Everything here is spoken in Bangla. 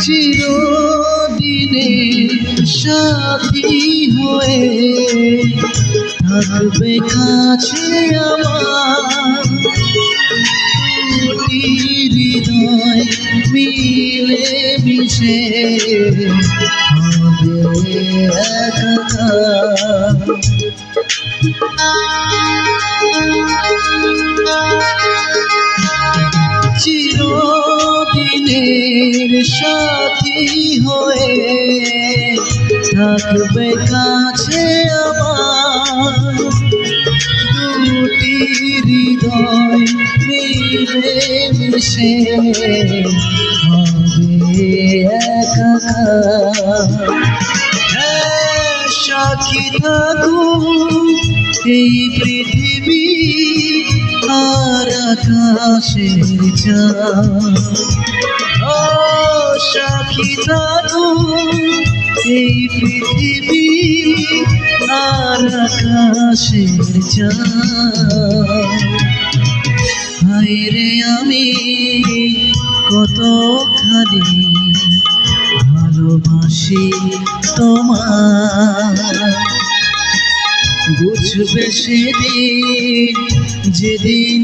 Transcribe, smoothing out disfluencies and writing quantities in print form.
চিরদিনের সাথী হয়ে থাকবে কাছে আমার দুটি হৃদয় মিলে মিশে হবে একাকার। চিরদিনের সাথী হয়ে থাকবে কাছে আমার দুটি হৃদয় মিলে মিশে হবে একাকার। হ্যাঁ, সাক্ষী থাকুক এই পৃথিবী আর আকাশের চাঁদ। ও সাক্ষী থাকুক এই পৃথিবী আর আকাশের চাঁদ। হায়রে আমি কতখানি ভালোবাসি তোমার, বুঝবে সেদিন যেদিন